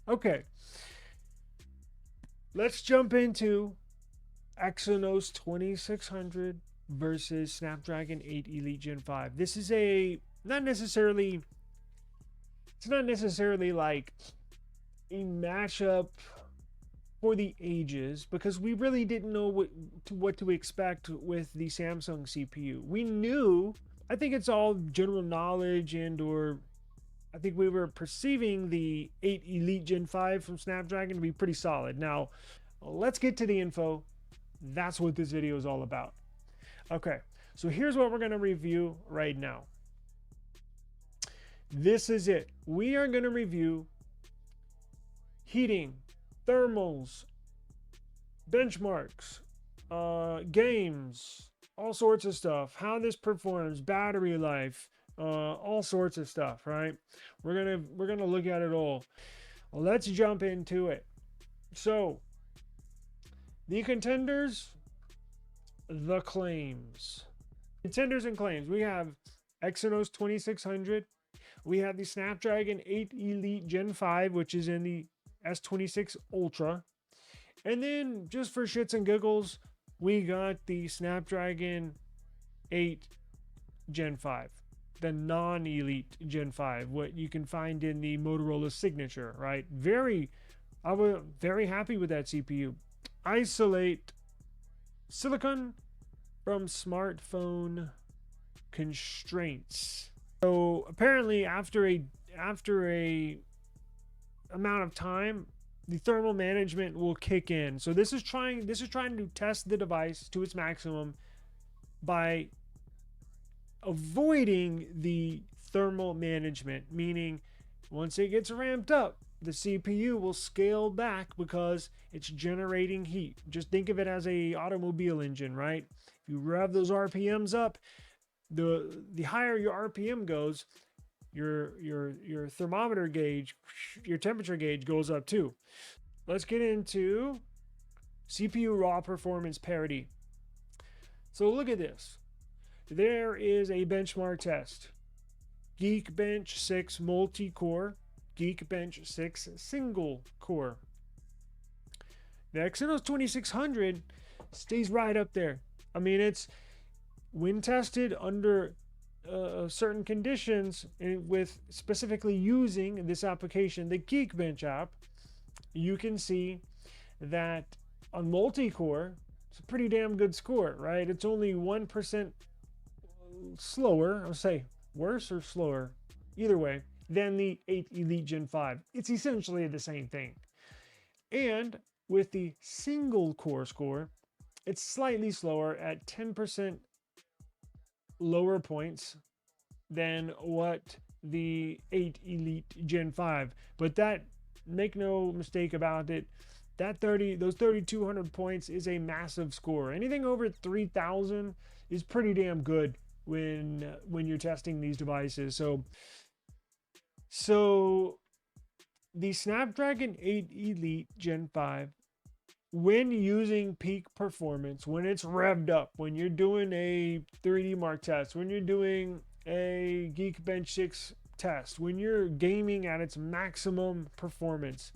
Okay, let's jump into Exynos 2600 versus Snapdragon 8 Elite Gen 5. This is not necessarily like a matchup for the ages, because we really didn't know what to expect with the Samsung CPU. We knew, I think it's all general knowledge, and or I think we were perceiving the 8 Elite Gen 5 from Snapdragon to be pretty solid. Now, let's get to the info. That's what this video is all about. Okay, so here's what we're going to review right now. This is it. We are going to review heating, thermals, benchmarks, games, all sorts of stuff, how this performs, battery life, all sorts of stuff, right? We're gonna look at it all. Well, let's jump into it. So, the contenders, the claims. Contenders and claims. We have Exynos 2600. We have the Snapdragon 8 Elite Gen 5, which is in the S23 Ultra. And then, just for shits and giggles, we got the Snapdragon 8 Gen 5, the non-Elite Gen 5, what you can find in the Motorola Signature, right? I was very happy with that CPU. Isolate silicon from smartphone constraints. So apparently, after a amount of time, the thermal management will kick in. So this is trying to test the device to its maximum by avoiding the thermal management, meaning once it gets ramped up, the CPU will scale back because it's generating heat. Just think of it as a automobile engine, right? If you rev those RPMs up, the higher your RPM goes, your thermometer gauge, your temperature gauge goes up too. Let's get into CPU raw performance parity. So look at this. There is a benchmark test. Geekbench 6 multi-core, Geekbench 6 single core. The Exynos 2600 stays right up there. I mean, it's when tested under certain conditions, with specifically using this application, the Geekbench app, you can see that on multi-core, it's a pretty damn good score, right? It's only 1% slower, I would say worse or slower, either way, than the 8 Elite Gen 5. It's essentially the same thing. And with the single core score, it's slightly slower at 10% lower points than what the 8 Elite Gen 5. But that, make no mistake about it, those 3,200 points is a massive score. Anything over 3,000 is pretty damn good when you're testing these devices. So the Snapdragon 8 Elite Gen 5, when using peak performance, when it's revved up, when you're doing a 3D Mark test, when you're doing a Geekbench 6 test, when you're gaming at its maximum performance,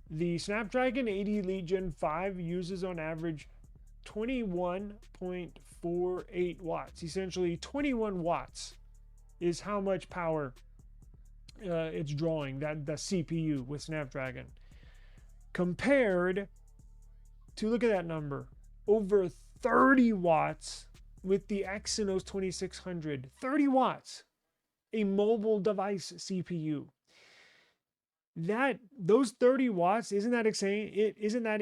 the Snapdragon 8 Elite Gen 5 uses on average 21.48 watts. Essentially 21 watts is how much power it's drawing, the CPU with Snapdragon, compared to, look at that number, over 30 watts with the Exynos 2600. 30 watts, a mobile device CPU. Those 30 watts, isn't that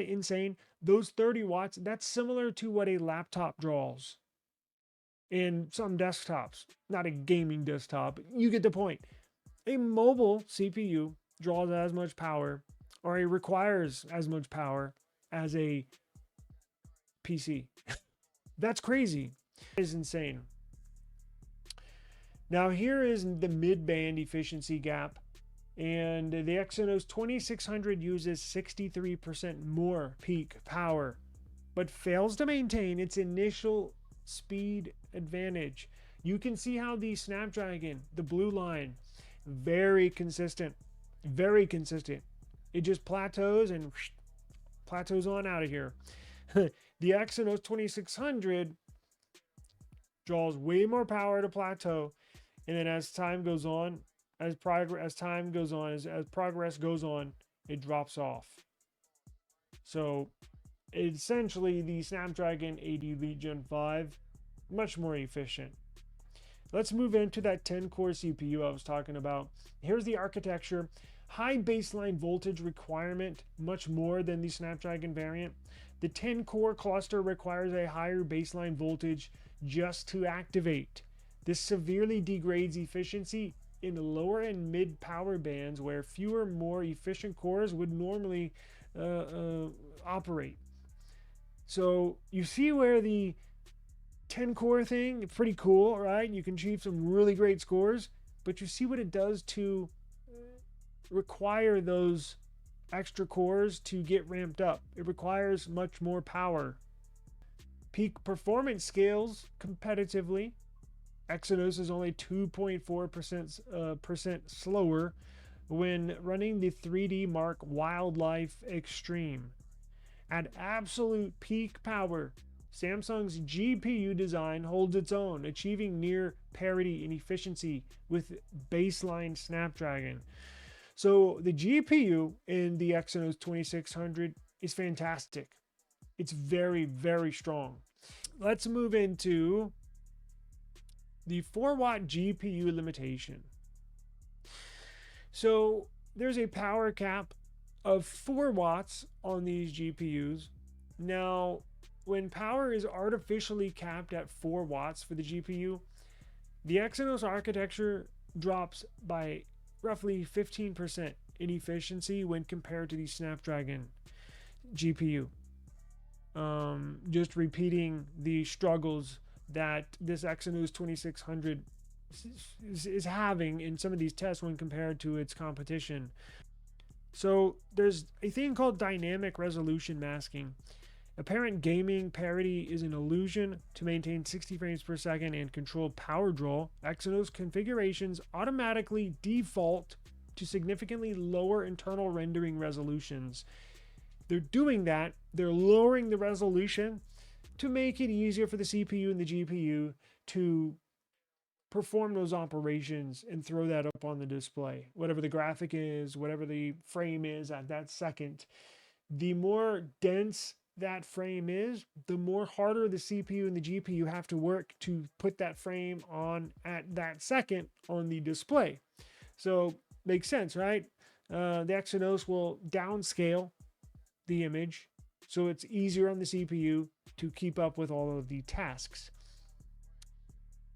insane? Those 30 watts, that's similar to what a laptop draws in some desktops. Not a gaming desktop, you get the point. A mobile CPU draws as much power, or it requires as much power as a PC. That's crazy. It is insane. Now here is the mid-band efficiency gap, and the Exynos 2600 uses 63% more peak power, but fails to maintain its initial speed advantage. You can see how the Snapdragon, the blue line, very consistent it just plateaus and plateaus on out of here. The Exynos 2600 draws way more power to plateau, and then as time goes on, as progress goes on, it drops off. So essentially, the Snapdragon 80 Elite Gen 5, much more efficient. Let's move into that 10-core CPU I was talking about. Here's the architecture. High baseline voltage requirement, much more than the Snapdragon variant. The 10-core cluster requires a higher baseline voltage just to activate. This severely degrades efficiency in the lower and mid power bands where fewer, more efficient cores would normally operate. So you see where the 10-core thing, pretty cool, right? You can achieve some really great scores, but you see what it does to require those extra cores to get ramped up. It requires much more power. Peak performance scales competitively. Exynos is only 2.4% slower when running the 3D Mark Wildlife Extreme. At absolute peak power, Samsung's GPU design holds its own, achieving near parity in efficiency with baseline Snapdragon. So the GPU in the Exynos 2600 is fantastic. It's very, very strong. Let's move into the 4-watt GPU limitation. So there's a power cap of 4 watts on these GPUs. Now, when power is artificially capped at 4 watts for the GPU, the Exynos architecture drops by roughly 15% in efficiency when compared to the Snapdragon GPU. Just repeating the struggles that this Exynos 2600 is having in some of these tests when compared to its competition. So there's a thing called dynamic resolution masking. Apparent gaming parity is an illusion. To maintain 60 frames per second and control power draw, Exynos configurations automatically default to significantly lower internal rendering resolutions. They're doing that. They're lowering the resolution to make it easier for the CPU and the GPU to perform those operations and throw that up on the display. Whatever the graphic is, whatever the frame is at that second, the more dense that frame is, the more harder the CPU and the GPU have to work to put that frame on at that second on the display. So makes sense, right? The Exynos will downscale the image so it's easier on the CPU to keep up with all of the tasks.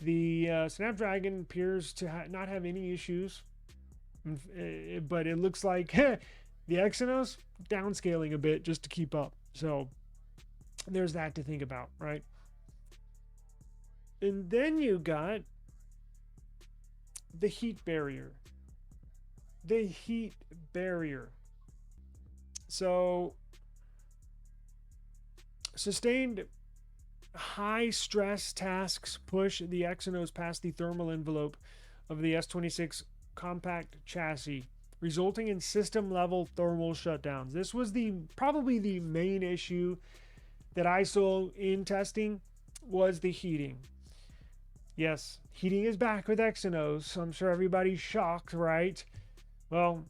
The Snapdragon appears to not have any issues, but it looks like the Exynos downscaling a bit just to keep up. So there's that to think about, right? And then you got the heat barrier. The heat barrier. So sustained high stress tasks push the Exynos past the thermal envelope of the S26 compact chassis, resulting in system level thermal shutdowns. This was probably the main issue that I saw in testing, was the heating. Yes, heating is back with Exynos. I'm sure everybody's shocked, right? Well,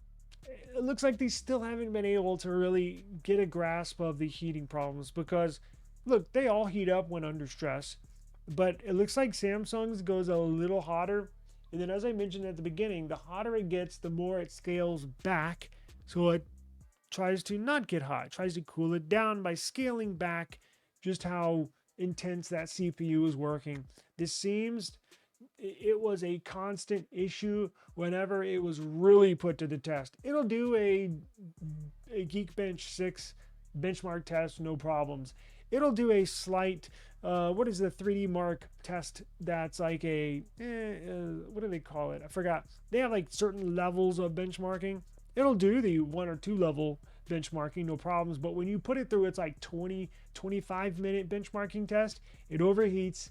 it looks like they still haven't been able to really get a grasp of the heating problems, because look, they all heat up when under stress, but it looks like Samsung's goes a little hotter. And then, as I mentioned at the beginning, the hotter it gets, the more it scales back. So it tries to not get hot, it tries to cool it down by scaling back just how intense that CPU is working. This seems it was a constant issue whenever it was really put to the test. It'll do a Geekbench 6 benchmark test, no problems. It'll do a slight, what is the 3D Mark test that's like a, what do they call it? I forgot. They have like certain levels of benchmarking. It'll do the 1 or 2 level benchmarking, no problems. But when you put it through its like 20, 25 minute benchmarking test, it overheats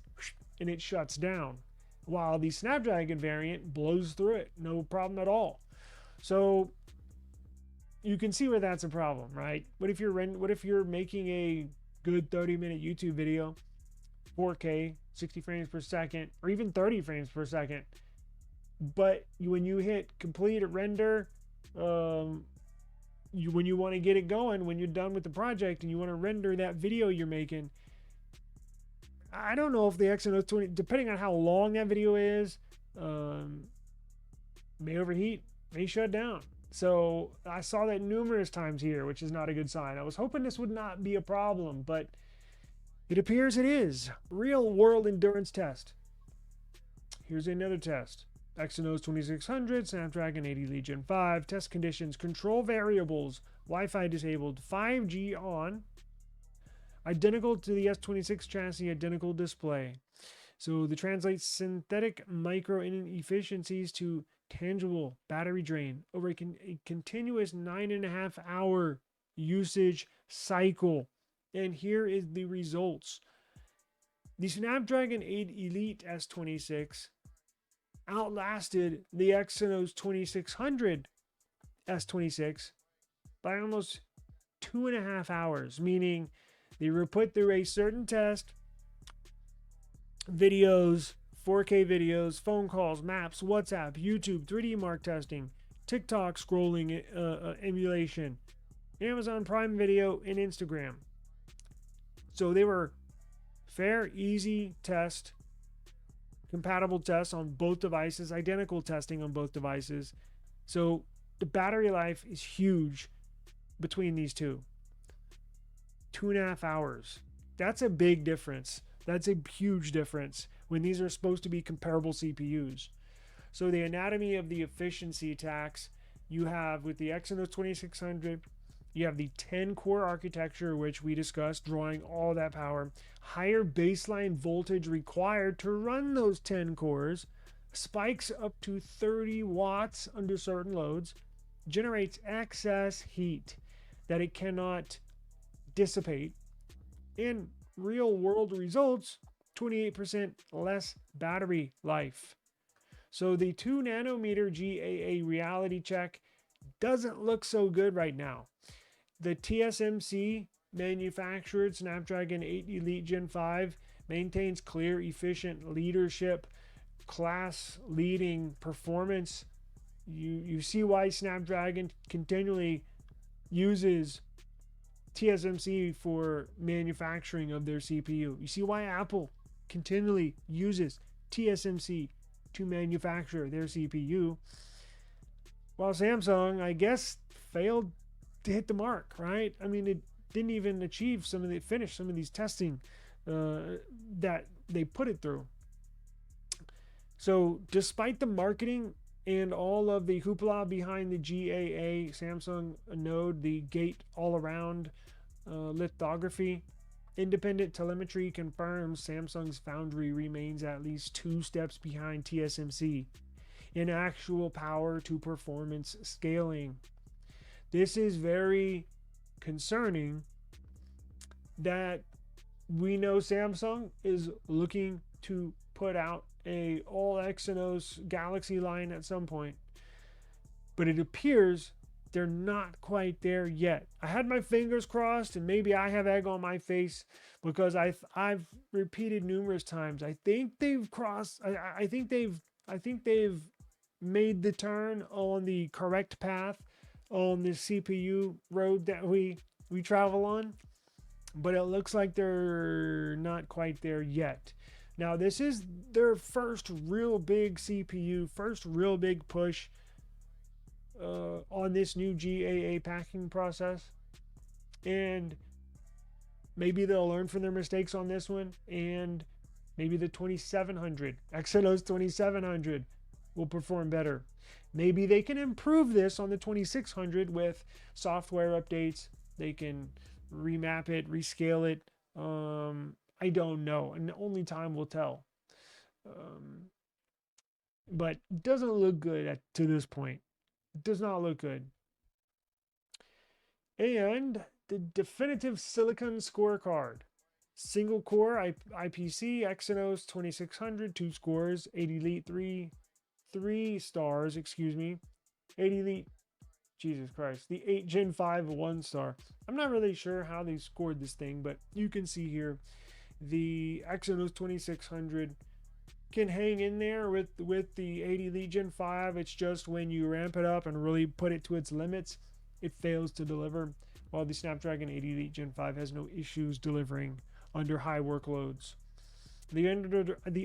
and it shuts down. While the Snapdragon variant blows through it, no problem at all. So, there's that to think about, right? And then you got the heat barrier. The heat barrier. So sustained high stress tasks push the Exynos past the thermal envelope of the S26 compact chassis, resulting in system level thermal shutdowns. This was probably the main issue that I saw in testing, was the heating. Yes, heating is back with Exynos. I'm sure everybody's shocked, right? Well, the Exynos downscaling a bit just to keep up. So you can see where that's a problem, right? What if you're making a good 30-minute YouTube video, 4K, 60 frames per second, or even 30 frames per second, but when you hit complete render, when you want to get it going, when you're done with the project and you want to render that video you're making, I don't know if the Exynos 20, depending on how long that video is, may overheat, may shut down. So I saw that numerous times here, which is not a good sign. I was hoping this would not be a problem, but it appears it is. Real world endurance test. Here's another test. Exynos 2600, Snapdragon 80 Elite Gen 5, test conditions, control variables, Wi-Fi disabled, 5G on, identical to the S26 chassis, identical display. So the translates synthetic micro inefficiencies to tangible battery drain over a continuous 9.5 hour usage cycle. And here is the results. The Snapdragon 8 Elite S26 outlasted the Exynos 2600 S26 by almost 2.5 hours, meaning they were put through a certain test, videos, 4K videos, phone calls, maps, WhatsApp, YouTube, 3D Mark testing, TikTok scrolling emulation, Amazon Prime Video, and Instagram. So they were fair, easy test, compatible tests on both devices, identical testing on both devices. So the battery life is huge between these two. 2.5 hours. That's a big difference. That's a huge difference when these are supposed to be comparable CPUs. So the anatomy of the efficiency tax you have with the Exynos 2600, you have the 10-core architecture, which we discussed, drawing all that power. Higher baseline voltage required to run those 10 cores. Spikes up to 30 watts under certain loads. Generates excess heat that it cannot dissipate. And real world results, 28% less battery life. So the 2 nanometer GAA reality check doesn't look so good right now. The TSMC manufactured Snapdragon 8 Elite Gen 5 maintains clear, efficient leadership, class leading performance. You see why Snapdragon continually uses TSMC for manufacturing of their CPU. You see why Apple continually uses TSMC to manufacture their CPU, while Samsung, I guess, failed to hit the mark, right? I mean, it didn't even achieve finish some of these testing that they put it through. So despite the marketing and all of the hoopla behind the GAA Samsung node, the gate all around lithography, independent telemetry confirms Samsung's foundry remains at least 2 steps behind TSMC in actual power to performance scaling. This is very concerning that we know Samsung is looking to put out a all Exynos Galaxy line at some point, but it appears they're not quite there yet. I had my fingers crossed, and maybe I have egg on my face because I've repeated numerous times. I think they've crossed. I think they've made the turn on the correct path on the CPU road that we travel on, but it looks like they're not quite there yet. Now, this is their first real big CPU, first real big push on this new GAA packing process, and maybe they'll learn from their mistakes on this one, and maybe the 2700, Exynos 2700 will perform better. Maybe they can improve this on the 2600 with software updates. They can remap it, rescale it. I don't know, and only time will tell. But it doesn't look good to this point. It does not look good. And the definitive silicon scorecard. Single core IPC, Exynos 2600, 2 scores, 8 Elite 3 stars, 8 Elite Jesus Christ, the 8 Gen 5 1 star. I'm not really sure how they scored this thing, but you can see here the Exynos 2600 can hang in there with the 80 Elite Gen 5. It's just when you ramp it up and really put it to its limits, it fails to deliver, while the Snapdragon 80 Elite Gen 5 has no issues delivering under high workloads. The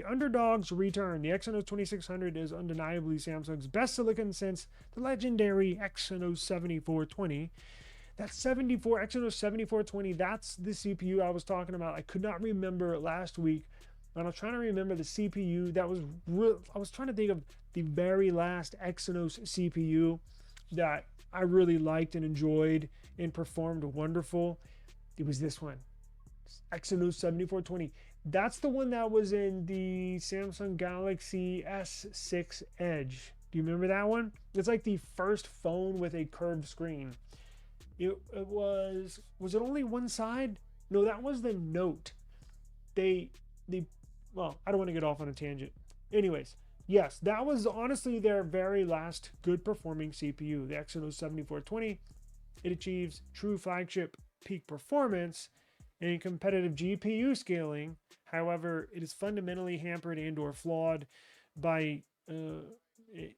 underdogs return. The Exynos 2600 is undeniably Samsung's best silicon since the legendary Exynos 7420. That Exynos 7420, that's the CPU I was talking about. I could not remember it last week, and I was trying to remember the CPU that was I was trying to think of the very last Exynos CPU that I really liked and enjoyed and performed wonderful. It was this one, Exynos 7420. That's the one that was in the Samsung Galaxy S6 Edge. Do you remember that one? It's like the first phone with a curved screen. It was it only one side? No, that was the Note. Well, I don't want to get off on a tangent. Anyways, yes, that was honestly their very last good performing CPU, the Exynos 7420. It achieves true flagship peak performance and competitive GPU scaling. However, it is fundamentally hampered and or flawed by an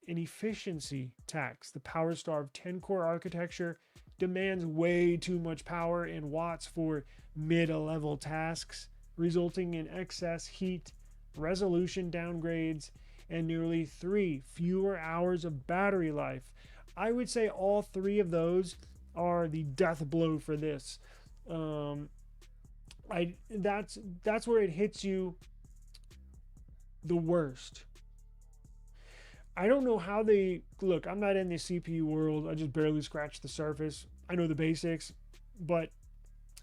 efficiency tax. The power starved 10-core architecture demands way too much power and watts for mid-level tasks, resulting in excess heat, resolution downgrades, and nearly 3 fewer hours of battery life. I would say all 3 of those are the death blow for this. That's where it hits you the worst. I don't know how they look. I'm not in the CPU world. I just barely scratched the surface. I know the basics, but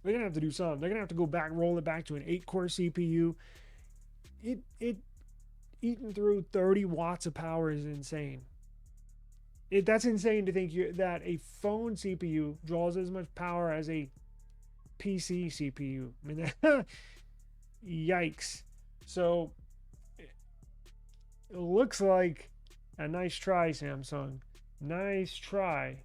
they're gonna have to do something. They're gonna have to go back, roll it back to an 8-core CPU. It eating through 30 watts of power is insane. That's insane to think that a phone CPU draws as much power as a PC CPU. I mean, yikes. So it looks like a nice try, Samsung. Nice try.